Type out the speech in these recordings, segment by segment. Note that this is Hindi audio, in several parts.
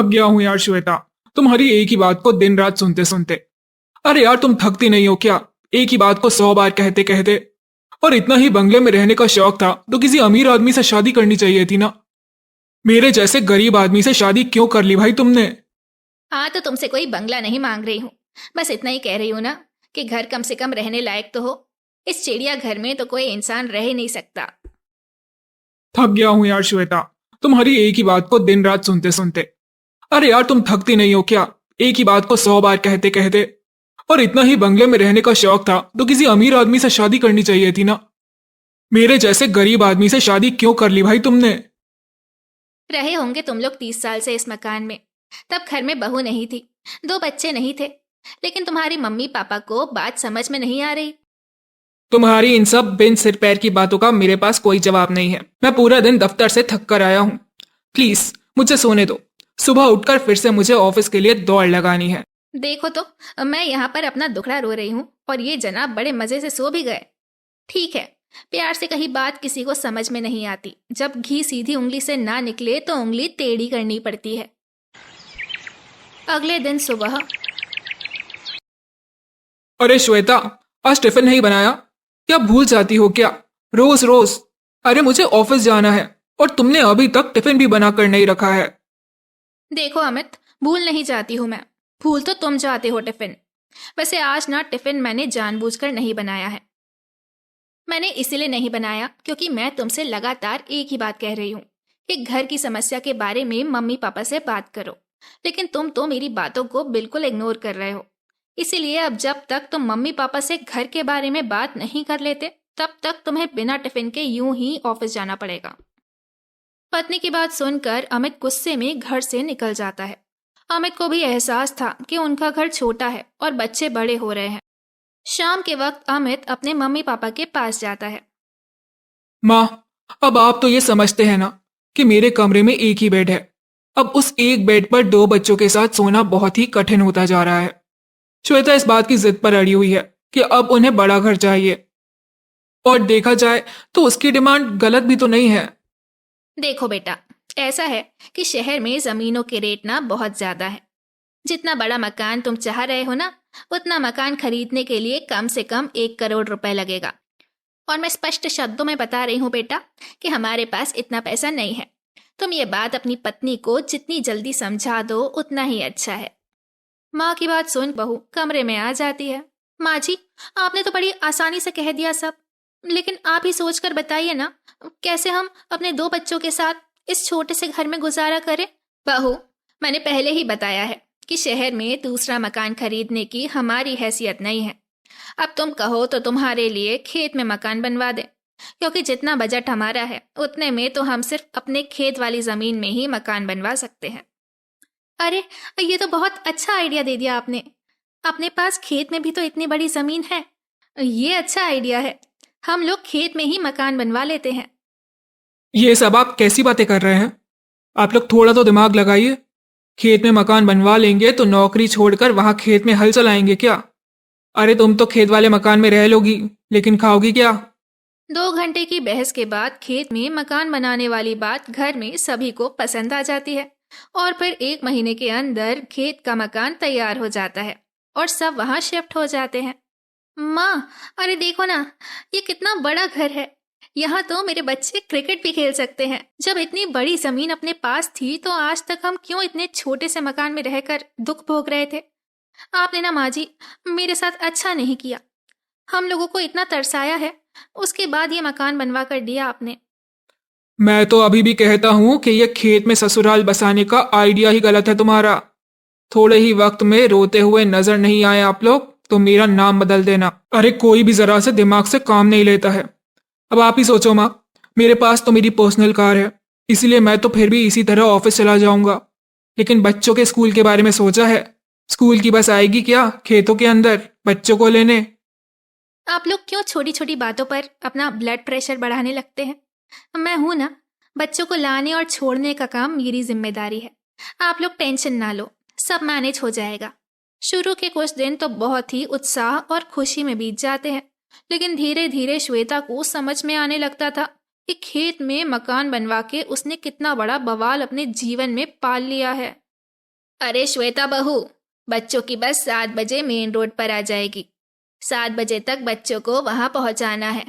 थक गया हूँ यार श्वेता, तुम्हारी एक ही बात को दिन रात सुनते सुनते। अरे यार तुम थकती नहीं हो क्या? एक ही बात को 100 बार कहते कहते। और इतना ही बंगले में रहने का शौक था तो किसी अमीर आदमी से शादी करनी चाहिए थी ना। मेरे जैसे गरीब आदमी से शादी क्यों कर ली भाई तुमने? हाँ तो तुमसे कोई बंगला नहीं मांग रही हूँ। बस इतना ही कह रही हूँ ना कि घर कम से कम रहने लायक तो हो। इस चिड़िया घर में तो कोई इंसान रह ही नहीं सकता। थक गया हूँ यार श्वेता, तुम्हारी एक ही बात को दिन रात सुनते सुनते। अरे यार तुम थकती नहीं हो क्या? एक ही बात को 100 बार कहते कहते। और इतना ही बंगले में रहने का शौक था तो किसी अमीर आदमी से शादी करनी चाहिए थी ना। मेरे जैसे गरीब आदमी से शादी क्यों कर ली भाई तुमने? रहे होंगे तुम लोग 30 साल से इस मकान में। तब घर में बहू नहीं थी, 2 बच्चे नहीं थे। लेकिन तुम्हारी मम्मी पापा को बात समझ में नहीं आ रही। तुम्हारी इन सब बिन सिर पैर की बातों का मेरे पास कोई जवाब नहीं है। मैं पूरा दिन दफ्तर से थक कर आया हूँ। प्लीज मुझे सोने दो। सुबह उठकर फिर से मुझे ऑफिस के लिए दौड़ लगानी है। देखो तो, मैं यहाँ पर अपना दुखड़ा रो रही हूँ और ये जनाब बड़े मजे से सो भी गए। ठीक है, प्यार से कही बात किसी को समझ में नहीं आती। जब घी सीधी उंगली से ना निकले तो उंगली टेढ़ी करनी पड़ती है। अगले दिन सुबह। अरे श्वेता, आज टिफिन नहीं बनाया? क्या भूल जाती हो क्या रोज रोज? अरे मुझे ऑफिस जाना है और तुमने अभी तक टिफिन भी बनाकर नहीं रखा है। देखो अमित, भूल नहीं जाती हूँ मैं। भूल तो तुम जाते हो टिफिन। वैसे आज ना टिफिन मैंने जानबूझकर नहीं बनाया है। मैंने इसीलिए नहीं बनाया क्योंकि मैं तुमसे लगातार एक ही बात कह रही हूँ कि घर की समस्या के बारे में मम्मी पापा से बात करो। लेकिन तुम तो मेरी बातों को बिल्कुल इग्नोर कर रहे हो। इसीलिए अब जब तक तुम मम्मी पापा से घर के बारे में बात नहीं कर लेते तब तक तुम्हें बिना टिफिन के यूं ही ऑफिस जाना पड़ेगा। पत्नी की बात सुनकर अमित गुस्से में घर से निकल जाता है। अमित को भी एहसास था कि उनका घर छोटा है और बच्चे बड़े हो रहे हैं। शाम के वक्त अमित अपने मम्मी पापा के पास जाता है। माँ, अब आप तो ये समझते हैं ना कि मेरे कमरे में एक ही बेड है। अब उस एक बेड पर 2 बच्चों के साथ सोना बहुत ही कठिन होता जा रहा है। श्वेता इस बात की जिद पर अड़ी हुई है कि अब उन्हें बड़ा घर चाहिए। और देखा जाए तो उसकी डिमांड गलत भी तो नहीं है। देखो बेटा, ऐसा है कि शहर में जमीनों के रेट ना बहुत ज्यादा है। जितना बड़ा मकान तुम चाह रहे हो ना, उतना मकान खरीदने के लिए कम से कम 1 करोड़ रुपए लगेगा। और मैं स्पष्ट शब्दों में बता रही हूँ बेटा कि हमारे पास इतना पैसा नहीं है। तुम ये बात अपनी पत्नी को जितनी जल्दी समझा दो उतना ही अच्छा है। माँ की बात सुन बहू कमरे में आ जाती है। माँ जी, आपने तो बड़ी आसानी से कह दिया सब, लेकिन आप ही सोच कर बताइए ना, कैसे हम अपने 2 बच्चों के साथ इस छोटे से घर में गुजारा करें। बहू, मैंने पहले ही बताया है कि शहर में दूसरा मकान खरीदने की हमारी हैसियत नहीं है। अब तुम कहो तो तुम्हारे लिए खेत में मकान बनवा दे, क्योंकि जितना बजट हमारा है उतने में तो हम सिर्फ अपने खेत वाली जमीन में ही मकान बनवा सकते हैं। अरे, ये तो बहुत अच्छा आइडिया दे दिया आपने। अपने पास खेत में भी तो इतनी बड़ी जमीन है। ये अच्छा आइडिया है। हम लोग खेत में ही मकान बनवा लेते हैं। ये सब आप कैसी बातें कर रहे हैं? आप लोग थोड़ा तो दिमाग लगाइए। खेत में मकान बनवा लेंगे तो नौकरी छोड़कर वहां खेत में हल चलाएंगे क्या? अरे तुम तो खेत वाले मकान में रह लोगी, लेकिन खाओगी क्या? 2 घंटे की बहस के बाद खेत में मकान बनाने वाली बात घर में सभी को पसंद आ जाती है। और फिर 1 महीने के अंदर खेत का मकान तैयार हो जाता है और सब वहां शिफ्ट हो जाते हैं। माँ, अरे देखो ना, ये कितना बड़ा घर है। यहाँ तो मेरे बच्चे क्रिकेट भी खेल सकते हैं। जब इतनी बड़ी जमीन अपने पास थी तो आज तक हम क्यों इतने छोटे से मकान में रहकर दुख भोग रहे थे। आपने ना माँ जी मेरे साथ अच्छा नहीं किया। हम लोगों को इतना तरसाया है, उसके बाद ये मकान बनवा कर दिया आपने। मैं तो अभी भी कहता हूँ कि यह खेत में ससुराल बसाने का आइडिया ही गलत है तुम्हारा। थोड़े ही वक्त में रोते हुए नजर नहीं आए आप लोग तो मेरा नाम बदल देना। अरे कोई भी जरा से दिमाग से काम नहीं लेता है। अब आप ही सोचो माँ, मेरे पास तो मेरी पर्सनल कार है, इसीलिए मैं तो फिर भी इसी तरह ऑफिस चला जाऊंगा। लेकिन बच्चों के स्कूल के बारे में सोचा है? स्कूल की बस आएगी क्या खेतों के अंदर बच्चों को लेने? आप लोग क्यों छोटी छोटी बातों पर अपना ब्लड प्रेशर बढ़ाने लगते हैं। मैं हूं ना, बच्चों को लाने और छोड़ने का काम मेरी जिम्मेदारी है। आप लोग टेंशन ना लो, सब मैनेज हो जाएगा। शुरू के कुछ दिन तो बहुत ही उत्साह और खुशी में बीत जाते हैं, लेकिन धीरे धीरे श्वेता को समझ में आने लगता था कि खेत में मकान बनवा के उसने कितना बड़ा बवाल अपने जीवन में पाल लिया है। अरे श्वेता बहू, बच्चों की बस 7 बजे मेन रोड पर आ जाएगी। 7 बजे तक बच्चों को वहां पहुंचाना है।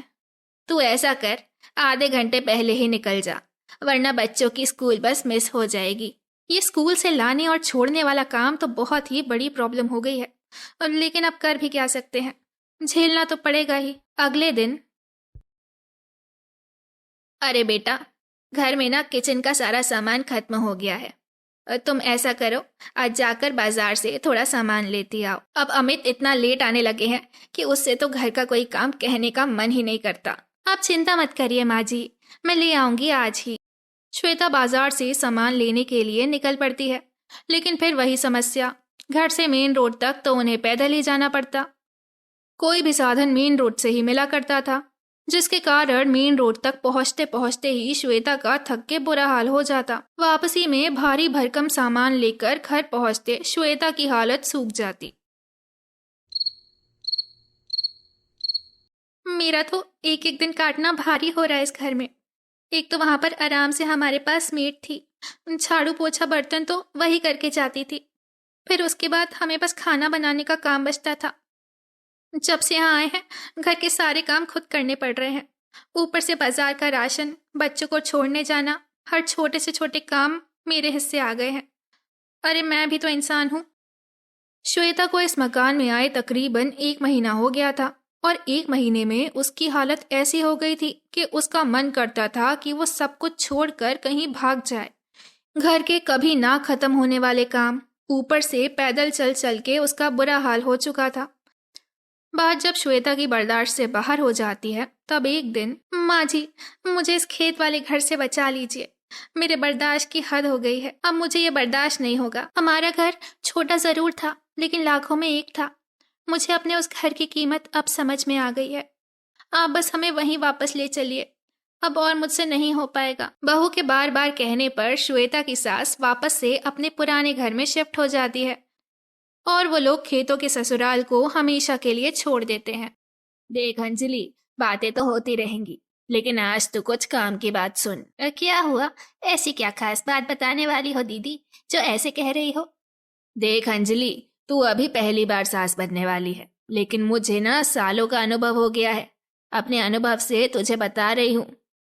तू ऐसा कर, आधे घंटे पहले ही निकल जा, वरना बच्चों की स्कूल बस मिस हो जाएगी। ये स्कूल से लाने और छोड़ने वाला काम तो बहुत ही बड़ी प्रॉब्लम हो गई है, लेकिन अब कर भी क्या सकते हैं, झेलना तो पड़ेगा ही। अगले दिन, अरे बेटा, घर में ना किचन का सारा सामान खत्म हो गया है। तुम ऐसा करो, आज जाकर बाजार से थोड़ा सामान लेती आओ। अब अमित इतना लेट आने लगे हैं कि उससे तो घर का कोई काम कहने का मन ही नहीं करता। आप चिंता मत करिए माँ जी, मैं ले आऊंगी आज ही। श्वेता बाजार से सामान लेने के लिए निकल पड़ती है, लेकिन फिर वही समस्या, घर से मेन रोड तक तो उन्हें पैदल ही जाना पड़ता। कोई भी साधन मेन रोड से ही मिला करता था, जिसके कारण मेन रोड तक पहुंचते पहुंचते ही श्वेता का थक के बुरा हाल हो जाता। वापसी में भारी भरकम सामान लेकर घर पहुंचते श्वेता की हालत सूख जाती। मेरा तो एक एक दिन काटना भारी हो रहा है इस घर में। एक तो वहां पर आराम से हमारे पास मेड थी, झाड़ू पोछा बर्तन तो वही करके जाती थी। फिर उसके बाद हमें बस खाना बनाने का काम बचता था। जब से यहाँ आए हैं, घर के सारे काम खुद करने पड़ रहे हैं। ऊपर से बाजार का राशन, बच्चों को छोड़ने जाना, हर छोटे से छोटे काम मेरे हिस्से आ गए हैं। अरे मैं भी तो इंसान हूँ। श्वेता को इस मकान में आए तकरीबन 1 महीना हो गया था, और 1 महीने में उसकी हालत ऐसी हो गई थी कि उसका मन करता था कि वो सब कुछ छोड़कर कहीं भाग जाए। घर के कभी ना खत्म होने वाले काम, ऊपर से पैदल चल चल के उसका बुरा हाल हो चुका था। बात जब श्वेता की बर्दाश्त से बाहर हो जाती है, तब एक दिन, माँ जी, मुझे इस खेत वाले घर से बचा लीजिए। मेरे बर्दाश्त की हद हो गई है, अब मुझे ये बर्दाश्त नहीं होगा। हमारा घर छोटा जरूर था, लेकिन लाखों में एक था। मुझे अपने उस घर की कीमत अब समझ में आ गई है। आप बस हमें वहीं वापस ले चलिए, अब और मुझसे नहीं हो पाएगा। बहू के बार बार कहने पर श्वेता की सास वापस से अपने पुराने घर में शिफ्ट हो जाती है, और वो लोग खेतों के ससुराल को हमेशा के लिए छोड़ देते हैं। देख अंजलि, बातें तो होती रहेंगी, लेकिन आज तो कुछ काम की बात सुन। क्या हुआ? ऐसी क्या खास बात बताने वाली हो दीदी, जो ऐसे कह रही हो? देख अंजलि, तू अभी पहली बार सास बनने वाली है, लेकिन मुझे ना सालों का अनुभव हो गया है। अपने अनुभव से तुझे बता रही हूँ,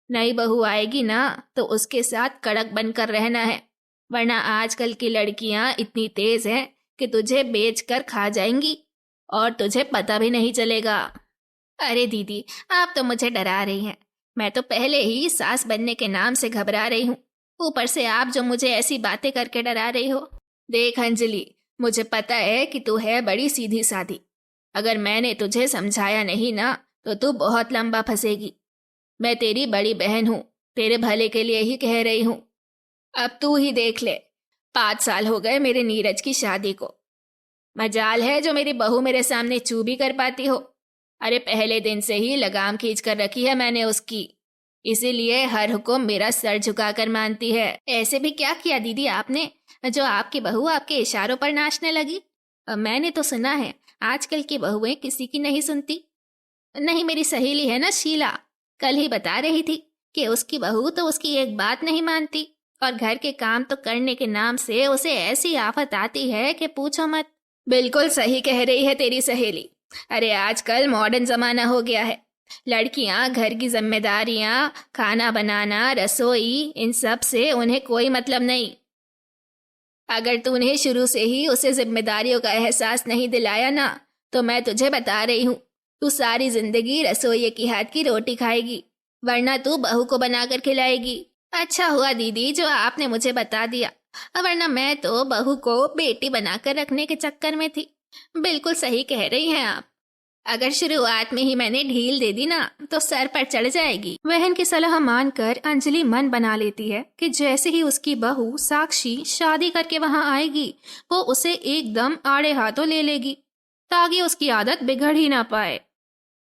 नई बहू आएगी ना तो उसके साथ कड़क बनकर रहना है, वरना आजकल की लड़कियां इतनी तेज हैं कि तुझे बेचकर खा जाएंगी और तुझे पता भी नहीं चलेगा। अरे दीदी, आप तो मुझे डरा रही हैं। मैं तो पहले ही सास बनने के नाम से घबरा रही हूँ, ऊपर से आप जो मुझे ऐसी बातें करके डरा रही हो। देख अंजलि, मुझे पता है कि तू है बड़ी सीधी साधी। अगर मैंने तुझे समझाया नहीं ना तो तू बहुत लंबा फंसेगी। मैं तेरी बड़ी बहन हूँ, तेरे भले के लिए ही कह रही हूँ। अब तू ही देख ले, 5 साल हो गए मेरे नीरज की शादी को। मजाल है जो मेरी बहू मेरे सामने चू भी कर पाती हो। अरे पहले दिन से ही लगाम खींच कर रखी है मैंने उसकी, इसीलिए हर हुक्म मेरा सर झुकाकर मानती है। ऐसे भी क्या किया दीदी आपने जो आपकी बहू आपके इशारों पर नाचने लगी? मैंने तो सुना है आजकल की बहुएं किसी की नहीं सुनती। नहीं, मेरी सहेली है ना शीला, कल ही बता रही थी कि उसकी बहू तो उसकी एक बात नहीं मानती, और घर के काम तो करने के नाम से उसे ऐसी आफत आती है कि पूछो मत। बिल्कुल सही कह रही है तेरी सहेली। अरे आजकल मॉडर्न जमाना हो गया है, लड़कियां घर की जिम्मेदारियां, खाना बनाना, रसोई, इन सब से उन्हें कोई मतलब नहीं। अगर तूने शुरू से ही उसे जिम्मेदारियों का एहसास नहीं दिलाया ना, तो मैं तुझे बता रही हूँ, तू सारी जिंदगी रसोई की हाथ की रोटी खाएगी, वरना तू बहू को बनाकर खिलाएगी। अच्छा हुआ दीदी जो आपने मुझे बता दिया, वरना मैं तो बहू को बेटी बनाकर रखने के चक्कर में थी। बिल्कुल सही कह रही हैं आप। अगर शुरुआत में ही मैंने ढील दे दी ना तो सर पर चढ़ जाएगी। बहन की सलाह मानकर अंजलि मन बना लेती है कि जैसे ही उसकी बहू साक्षी शादी करके वहां आएगी, वो उसे एकदम आड़े हाथों ले लेगी, ताकि उसकी आदत बिगड़ ही ना पाए।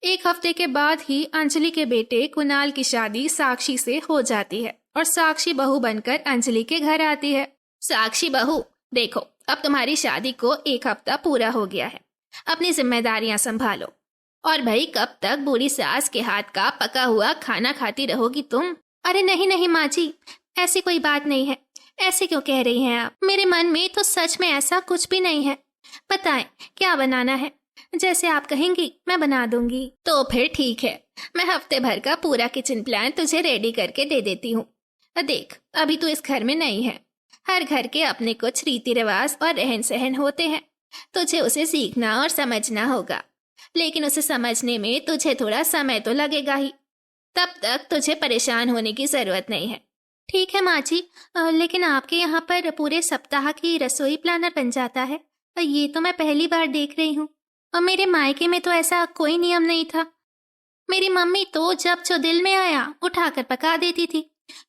1 हफ्ते के बाद ही अंजलि के बेटे कुणाल की शादी साक्षी से हो जाती है, और साक्षी बहू बनकर अंजलि के घर आती है। साक्षी बहू, देखो अब तुम्हारी शादी को 1 हफ्ता पूरा हो गया है, अपनी जिम्मेदारियां संभालो। और भाई, कब तक बूढ़ी सास के हाथ का पका हुआ खाना खाती रहोगी तुम? अरे नहीं नहीं माँ जी, ऐसी कोई बात नहीं है। ऐसे क्यों कह रही हैं आप? मेरे मन में तो सच में ऐसा कुछ भी नहीं है। बताएं क्या बनाना है? जैसे आप कहेंगी मैं बना दूंगी। तो फिर ठीक है, मैं हफ्ते भर का पूरा किचन प्लान तुझे रेडी करके दे देती हूँ। देख, अभी तू इस घर में नहीं है। हर घर के अपने कुछ रीति रिवाज और रहन सहन होते हैं। तुझे उसे सीखना और समझना होगा, लेकिन उसे समझने में तुझे थोड़ा समय तो लगेगा ही। तब तक तुझे परेशान होने की जरूरत नहीं है। ठीक है माँ जी, लेकिन आपके यहाँ पर पूरे सप्ताह की रसोई प्लानर बन जाता है? ये तो मैं पहली बार देख रही हूँ। और मेरे मायके में तो ऐसा कोई नियम नहीं था। मेरी मम्मी तो जब जो दिल में आया उठाकर पका देती थी।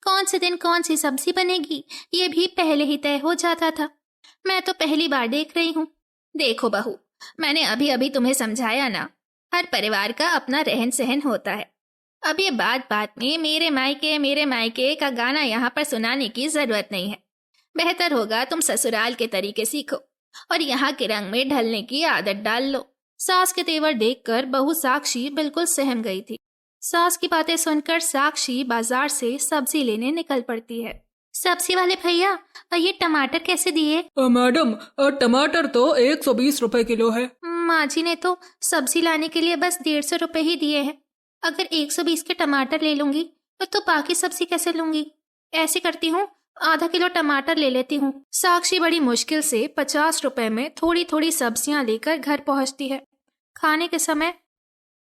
कौन से दिन कौन सी सब्जी बनेगी ये भी पहले ही तय हो जाता था। मैं तो पहली बार देख रही हूँ। देखो बहू, मैंने अभी अभी तुम्हें समझाया ना, हर परिवार का अपना रहन सहन होता है। अब ये बात बात में मेरे मायके का गाना यहाँ पर सुनाने की जरूरत नहीं है। बेहतर होगा तुम ससुराल के तरीके सीखो और यहाँ के रंग में ढलने की आदत डाल लो। सास के तेवर देखकर बहू साक्षी बिल्कुल सहम गई थी। सास की बातें सुनकर साक्षी बाजार से सब्जी लेने निकल पड़ती है। सब्जी वाले भैया, ये टमाटर कैसे दिए? मैडम, टमाटर तो 120 रुपए किलो है। माँ जी ने तो सब्जी लाने के लिए बस 150 रुपए ही दिए हैं। अगर 120 के टमाटर ले लूंगी तो बाकी सब्जी कैसे लूंगी? ऐसे करती हूँ, आधा किलो टमाटर ले लेती हूँ। साक्षी बड़ी मुश्किल से 50 रुपए में थोड़ी थोड़ी सब्जियां लेकर घर पहुंचती है। खाने के समय,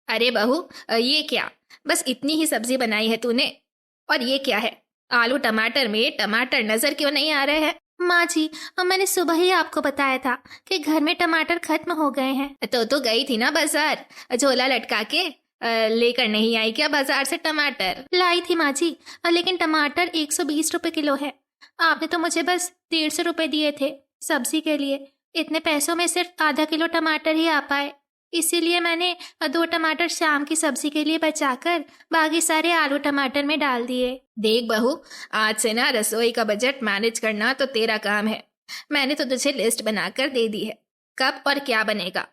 अरे बहू, ये क्या, बस इतनी ही सब्जी बनाई है तूने? और ये क्या है, आलू टमाटर में टमाटर नजर क्यों नहीं आ रहे हैं? माँ जी, मैंने सुबह ही आपको बताया था कि घर में टमाटर खत्म हो गए हैं। तो गई थी ना बाजार, झोला लटका के लेकर नहीं आई क्या बाजार से टमाटर? लाई थी माँ जी, लेकिन टमाटर 120 रुपए किलो है। आपने तो मुझे बस 150 रुपए दिए थे सब्जी के लिए। इतने पैसों में सिर्फ आधा किलो टमाटर ही आ पाए, इसीलिए मैंने 2 टमाटर शाम की सब्जी के लिए बचाकर बाकी सारे आलू टमाटर में डाल दिए। देख बहू, आज से ना रसोई का बजट मैनेज करना तो तेरा काम है। मैंने तो तुझे लिस्ट बनाकर दे दी है, कब और क्या बनेगा।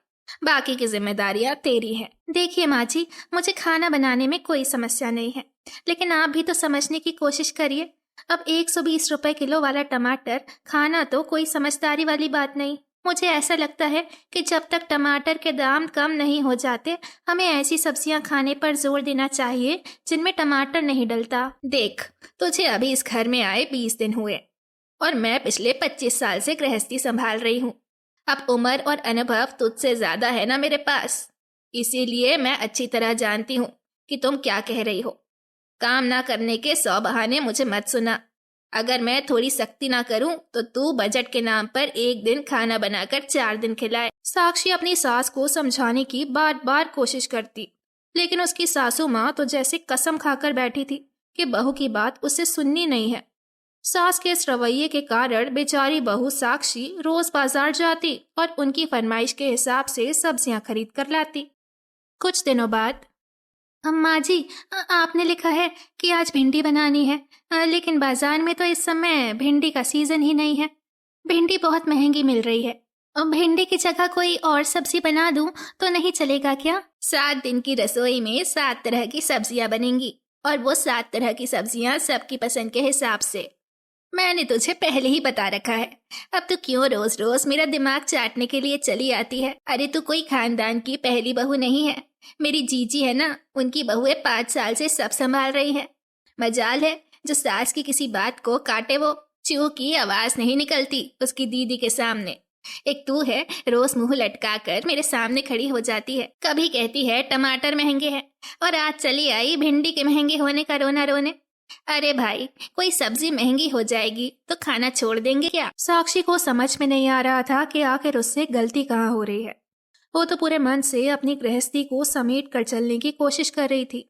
बाकी की जिम्मेदारियां तेरी हैं। देखिए माँ जी, मुझे खाना बनाने में कोई समस्या नहीं है, लेकिन आप भी तो समझने की कोशिश करिए। अब 120 रुपए किलो वाला टमाटर खाना तो कोई समझदारी वाली बात नहीं। मुझे ऐसा लगता है कि जब तक टमाटर के दाम कम नहीं हो जाते, हमें ऐसी सब्जियां खाने पर जोर देना चाहिए जिनमें टमाटर नहीं डलता। देख, तुझे अभी इस घर में आए 20 दिन हुए और मैं पिछले 25 साल से गृहस्थी संभाल रही हूँ। अब उम्र और अनुभव तुझसे ज्यादा है ना मेरे पास, इसीलिए मैं अच्छी तरह जानती हूँ कि तुम क्या कह रही हो। काम ना करने के 100 बहाने मुझे मत सुना। अगर मैं थोड़ी सख्ती ना करूं तो तू बजट के नाम पर एक दिन खाना बनाकर 4 दिन खिलाए। साक्षी अपनी सास को समझाने की बार बार कोशिश करती, लेकिन उसकी सासू माँ तो जैसे कसम खाकर बैठी थी कि बहू की बात उसे सुननी नहीं है। सास के इस रवैये के कारण बेचारी बहू साक्षी रोज बाजार जाती और उनकी फरमाइश के हिसाब से सब्जियां खरीद कर लाती। कुछ दिनों बाद, अम्मा जी, आपने लिखा है कि आज भिंडी बनानी है, लेकिन बाजार में तो इस समय भिंडी का सीजन ही नहीं है। भिंडी बहुत महंगी मिल रही है। भिंडी की जगह कोई और सब्जी बना दूं तो नहीं चलेगा क्या? 7 दिन की रसोई में 7 तरह की सब्जियां बनेंगी, और वो 7 तरह की सब्जियां सबकी पसंद के हिसाब से। मैंने तुझे पहले ही बता रखा है। अब तू क्यों रोज रोज मेरा दिमाग चाटने के लिए चली आती है? अरे तू कोई खानदान की पहली बहू नहीं है। मेरी जीजी है ना, उनकी बहुएं 5 साल से सब संभाल रही है। मजाल है जो सास की किसी बात को काटे, वो चू की आवाज नहीं निकलती उसकी दीदी के सामने। एक तू है, रोज मुंह लटका कर मेरे सामने खड़ी हो जाती है। कभी कहती है टमाटर महंगे हैं, और आज चली आई भिंडी के महंगे होने का रोना रोने। अरे भाई, कोई सब्जी महंगी हो जाएगी तो खाना छोड़ देंगे क्या? साक्षी को समझ में नहीं आ रहा था कि आखिर उससे गलती कहाँ हो रही है। वो तो पूरे मन से अपनी गृहस्थी को समेट कर चलने की कोशिश कर रही थी,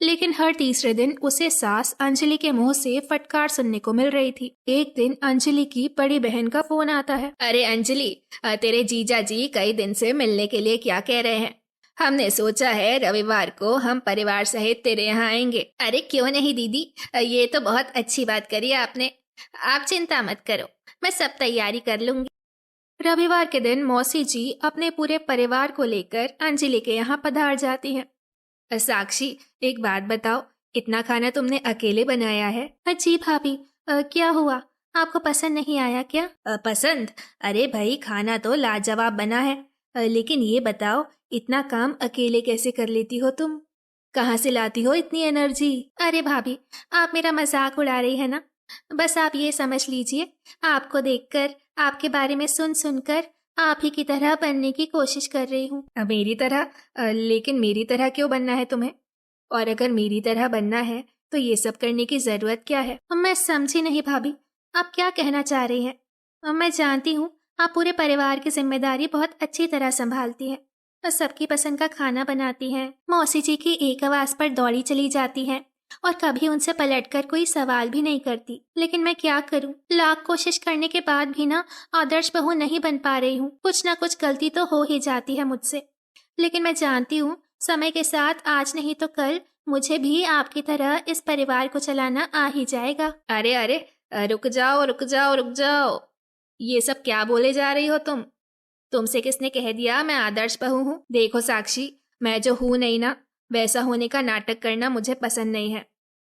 लेकिन हर तीसरे दिन उसे सास अंजलि के मुंह से फटकार सुनने को मिल रही थी। एक दिन अंजलि की बड़ी बहन का फोन आता है। अरे अंजलि, तेरे जीजा जी कई दिन से मिलने के लिए क्या कह रहे हैं? हमने सोचा है रविवार को हम परिवार सहित तेरे यहाँ आएंगे। अरे क्यों नहीं दीदी, ये तो बहुत अच्छी बात करी आपने। आप चिंता मत करो, मैं सब तैयारी कर लूंगी। रविवार के दिन मौसी जी अपने पूरे परिवार को लेकर अंजलि के यहाँ पधार जाती हैं। साक्षी, एक बात बताओ, इतना खाना तुमने अकेले बनाया है? जी भाभी, क्या हुआ? आपको पसंद नहीं आया क्या? पसंद? अरे भाई, खाना तो लाजवाब बना है। लेकिन ये बताओ, इतना काम अकेले कैसे कर लेती हो तुम? कहाँ से लाती हो इतनी एनर्जी? अरे भाभी, आप मेरा मजाक उड़ा रही है ना? बस आप ये समझ लीजिए, आपको देखकर, आपके बारे में सुन सुनकर आप ही की तरह बनने की कोशिश कर रही हूँ। मेरी तरह? लेकिन मेरी तरह क्यों बनना है तुम्हें? और अगर मेरी तरह बनना है तो ये सब करने की जरूरत क्या है? मैं समझी नहीं भाभी, आप क्या कहना चाह रही हैं? मैं जानती हूँ आप पूरे परिवार की जिम्मेदारी बहुत अच्छी तरह संभालती हैं, सबकी पसंद का खाना बनाती हैं, मौसी जी की एक आवाज पर दौड़ी चली जाती हैं और कभी उनसे पलटकर कोई सवाल भी नहीं करती। लेकिन मैं क्या करूं, लाख कोशिश करने के बाद भी ना आदर्श बहू नहीं बन पा रही हूँ। कुछ ना कुछ गलती तो हो ही जाती है मुझसे, लेकिन मैं जानती हूँ समय के साथ आज नहीं तो कल मुझे भी आपकी तरह इस परिवार को चलाना आ ही जाएगा। अरे अरे, रुक जाओ रुक जाओ रुक जाओ, ये सब क्या बोले जा रही हो तुम? तुमसे किसने कह दिया मैं आदर्श बहू हूँ? देखो साक्षी, मैं जो हूँ नहीं ना, वैसा होने का नाटक करना मुझे पसंद नहीं है।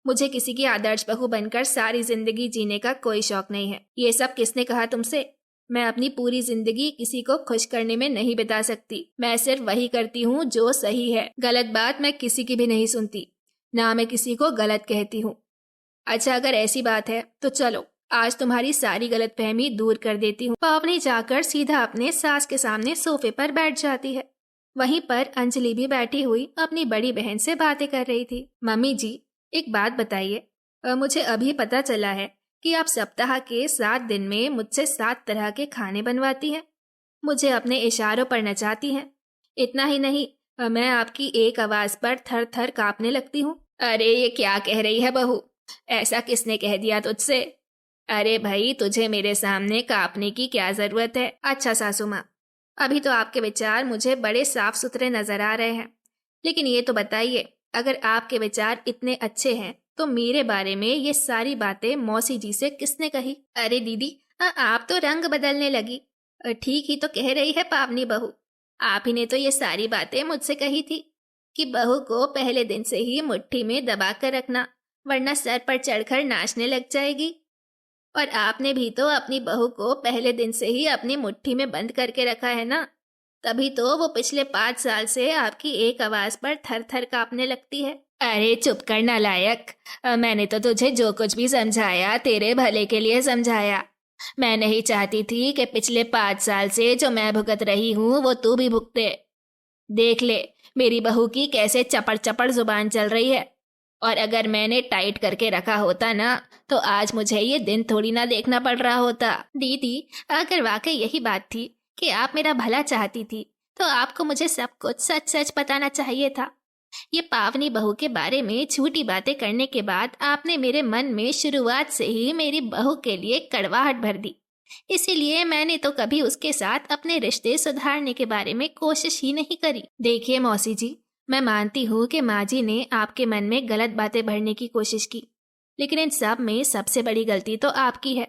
मुझे किसी की आदर्श बहू बनकर सारी जिंदगी जीने का कोई शौक नहीं है। ये सब किसने कहा तुमसे? मैं अपनी पूरी जिंदगी किसी को खुश करने में नहीं बिता सकती। मैं सिर्फ वही करती हूँ जो सही है। गलत बात मैं किसी की भी नहीं सुनती, ना मैं किसी को गलत कहती हूँ। अच्छा, अगर ऐसी बात है तो चलो आज तुम्हारी सारी गलतफहमी दूर कर देती हूँ। पावनी जाकर सीधा अपने सास के सामने सोफे पर बैठ जाती है। वहीं पर अंजलि भी बैठी हुई अपनी बड़ी बहन से बातें कर रही थी। मम्मी जी, एक बात बताइए, मुझे अभी पता चला है कि आप सप्ताह के 7 दिन में मुझसे 7 तरह के खाने बनवाती हैं, मुझे अपने इशारों पर नचाती हैं। इतना ही नहीं, मैं आपकी एक आवाज पर थर थर कांपने लगती हूँ। अरे ये क्या कह रही है बहू? ऐसा किसने कह दिया तुझसे? अरे भाई, तुझे मेरे सामने कांपने की क्या जरूरत है? अच्छा सासू माँ, अभी तो आपके विचार मुझे बड़े साफ सुथरे नजर आ रहे हैं, लेकिन ये तो बताइए, अगर आपके विचार इतने अच्छे हैं तो मेरे बारे में ये सारी बातें मौसी जी से किसने कही? अरे दीदी, आप तो रंग बदलने लगी। ठीक ही तो कह रही है पावनी बहू, आप ही ने तो ये सारी बातें मुझसे कही थी कि बहू को पहले दिन से ही मुट्ठी में दबा कर रखना, वरना सर पर चढ़कर नाचने लग जाएगी। और आपने भी तो अपनी बहू को पहले दिन से ही अपनी मुट्ठी में बंद करके रखा है ना, तभी तो वो पिछले 5 साल से आपकी एक आवाज पर थर थर कांपने लगती है। अरे चुप कर नालायक, मैंने तो तुझे जो कुछ भी समझाया तेरे भले के लिए समझाया। मैं नहीं चाहती थी कि पिछले 5 साल से जो मैं भुगत रही हूँ वो तू भी भुगते। देख ले मेरी बहू की कैसे चपड़ चपड़ जुबान चल रही है, और अगर मैंने टाइट करके रखा होता ना तो आज मुझे ये दिन थोड़ी ना देखना पड़ रहा होता। दीदी, अगर वाकई यही बात थी कि आप मेरा भला चाहती थी तो आपको मुझे सब कुछ सच सच बताना चाहिए था। ये पावनी बहू के बारे में झूठी बातें करने के बाद आपने मेरे मन में शुरुआत से ही मेरी बहू के लिए कड़वाहट भर दी, इसीलिए मैंने तो कभी उसके साथ अपने रिश्ते सुधारने के बारे में कोशिश ही नहीं करी। देखिए मौसी जी, मैं मानती हूँ कि माँ जी ने आपके मन में गलत बातें भरने की कोशिश की, लेकिन इन सब में सबसे बड़ी गलती तो आपकी है।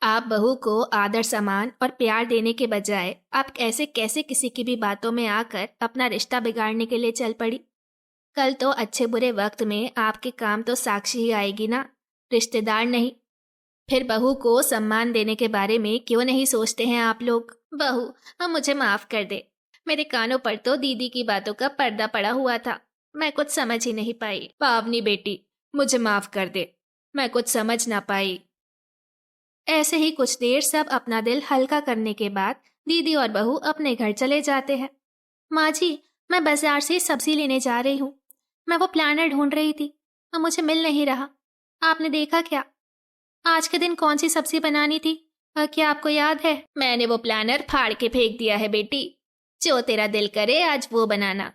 आप बहू को आदर सम्मान और प्यार देने के बजाय आप ऐसे कैसे किसी की भी बातों में आकर अपना रिश्ता बिगाड़ने के लिए चल पड़ी। कल तो अच्छे बुरे वक्त में आपके काम तो साक्षी ही आएगी ना, रिश्तेदार नहीं। फिर बहू को सम्मान देने के बारे में क्यों नहीं सोचते हैं आप लोग? बहू, अब मुझे माफ कर दे, मेरे कानों पर तो दीदी की बातों का पर्दा पड़ा हुआ था, मैं कुछ समझ ही नहीं पाई। पावनी बेटी, मुझे माफ कर दे, मैं कुछ समझ ना पाई। ऐसे ही कुछ देर सब अपना दिल हल्का करने के बाद दीदी और बहू अपने घर चले जाते हैं। माँ जी, मैं बाजार से सब्जी लेने जा रही हूँ। मैं वो प्लानर ढूंढ रही थी, अब मुझे मिल नहीं रहा। आपने देखा क्या? आज के दिन कौन सी सब्जी बनानी थी? क्या आपको याद है? मैंने वो प्लानर फाड़ के फेंक दिया है बेटी, जो तेरा दिल करे आज वो बनाना।